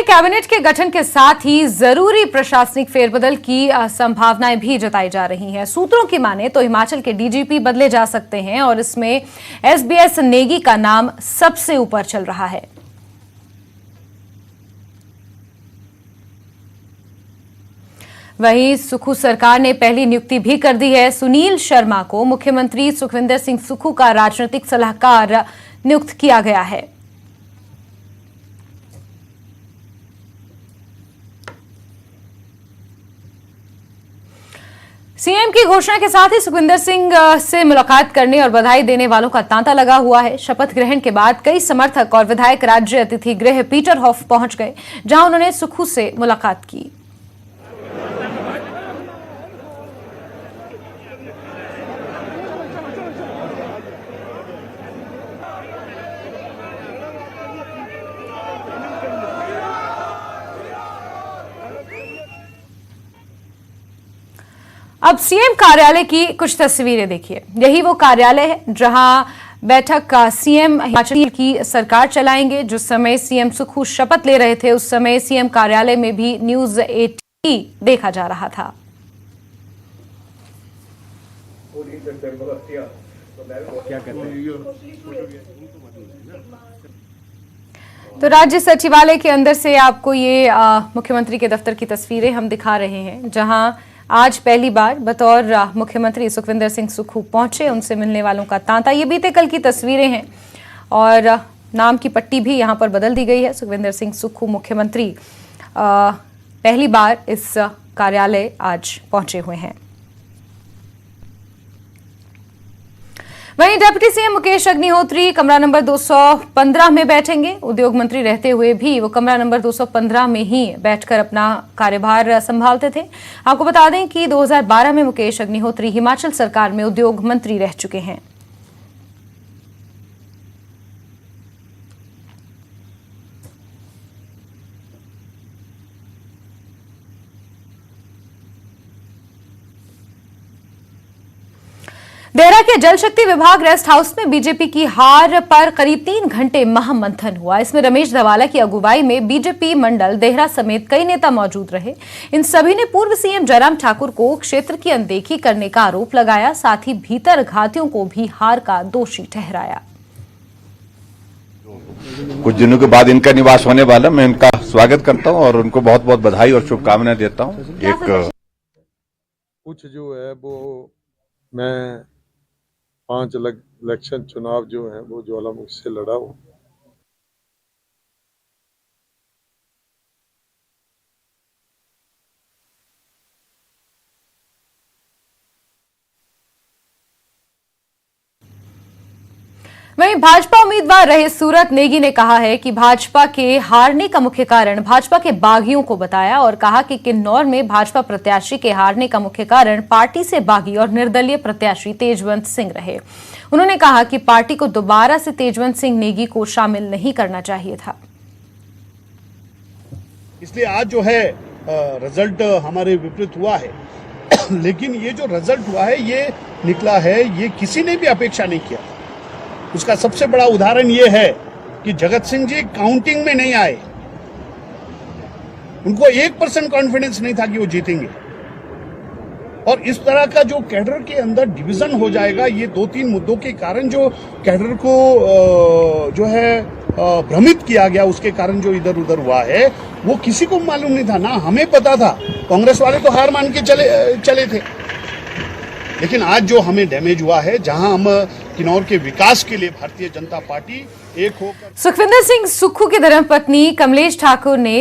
Cabinet के गठन के साथ ही जरूरी प्रशासनिक फेरबदल की संभावनाएं भी जताई जा रही हैं। सूत्रों की माने तो हिमाचल के डीजीपी बदले जा सकते हैं और इसमें एसबीएस नेगी का नाम सबसे ऊपर चल रहा है। वहीं सुक्खू सरकार ने पहली नियुक्ति भी कर दी है। सुनील शर्मा को मुख्यमंत्री सुखविंदर सिंह सुक्खू का राजनीतिक सलाहकार नियुक्त किया गया है। सीएम की घोषणा के साथ ही सुखविंदर सिंह से मुलाकात करने और बधाई देने वालों का तांता लगा हुआ है। शपथ ग्रहण के बाद कई समर्थक और विधायक राज्य अतिथि गृह पीटरहॉफ पहुंच गए, जहां उन्होंने सुक्खू से मुलाकात की। अब सीएम कार्यालय की कुछ तस्वीरें देखिए। यही वो कार्यालय है जहां बैठक का सीएम हिमाचल की सरकार चलाएंगे। जिस समय सीएम सुक्खू शपथ ले रहे थे उस समय सीएम कार्यालय में भी न्यूज़ 18 देखा जा रहा था। तो राज्य सचिवालय के अंदर से आपको ये मुख्यमंत्री के दफ्तर की तस्वीरें हम दिखा रहे हैं, जहां आज पहली बार बतौर मुख्यमंत्री सुखविंदर सिंह सुक्खू पहुंचे। उनसे मिलने वालों का तांता। ये बीते कल की तस्वीरें हैं और नाम की पट्टी भी यहां पर बदल दी गई है। सुखविंदर सिंह सुक्खू मुख्यमंत्री पहली बार इस कार्यालय आज पहुंचे हुए हैं। वहीं डिप्टी सीएम मुकेश अग्निहोत्री कमरा नंबर 215 में बैठेंगे। उद्योग मंत्री रहते हुए भी वो कमरा नंबर 215 में ही बैठकर अपना कार्यभार संभालते थे। आपको बता दें कि 2012 में मुकेश अग्निहोत्री हिमाचल सरकार में उद्योग मंत्री रह चुके हैं। देहरा के जल शक्ति विभाग रेस्ट हाउस में बीजेपी की हार पर करीब 3 घंटे महामंथन हुआ। इसमें रमेश धवाला की अगुवाई में बीजेपी मंडल देहरा समेत कई नेता मौजूद रहे। इन सभी ने पूर्व सीएम जयराम ठाकुर को क्षेत्र की अनदेखी करने का आरोप लगाया, साथ ही भीतर घातियों को भी हार का दोषी ठहराया। कुछ दिनों के बाद इनका निवास होने वाला, मैं इनका स्वागत करता हूं और उनको बहुत बहुत बधाई और शुभकामनाएं देता हूं। कुछ जो है वो मैं 5 इलेक्शन चुनाव जो है वो ज्वालामुखी से लड़ा हूं। वहीं भाजपा उम्मीदवार रहे सूरत नेगी ने कहा है कि भाजपा के हारने का मुख्य कारण भाजपा के बागियों को बताया और कहा कि किन्नौर में भाजपा प्रत्याशी के हारने का मुख्य कारण पार्टी से बागी और निर्दलीय प्रत्याशी तेजवंत सिंह रहे। उन्होंने कहा कि पार्टी को दोबारा से तेजवंत सिंह नेगी को शामिल नहीं करना चाहिए था। इसलिए आज जो है रिजल्ट हमारे विपरीत हुआ है लेकिन ये जो रिजल्ट हुआ है ये निकला है, ये किसी ने भी अपेक्षा नहीं किया। उसका सबसे बड़ा उदाहरण ये है कि जगत सिंह जी काउंटिंग में नहीं आए। उनको 1% कॉन्फिडेंस नहीं था कि वो जीतेंगे और इस तरह का जो कैडर के अंदर डिवीजन हो जाएगा, ये 2-3 मुद्दों के कारण जो कैडर को जो है भ्रमित किया गया, उसके कारण जो इधर उधर हुआ है वो किसी को मालूम नहीं था। ना हमें पता था, कांग्रेस वाले तो हार मान के चले थे। लेकिन आज जो हमें डैमेज हुआ है, जहां हम किन्नौर के विकास के लिए भारतीय जनता पार्टी एक होकर। सुखविंदर सिंह सुक्खू की धर्मपत्नी कमलेश ठाकुर ने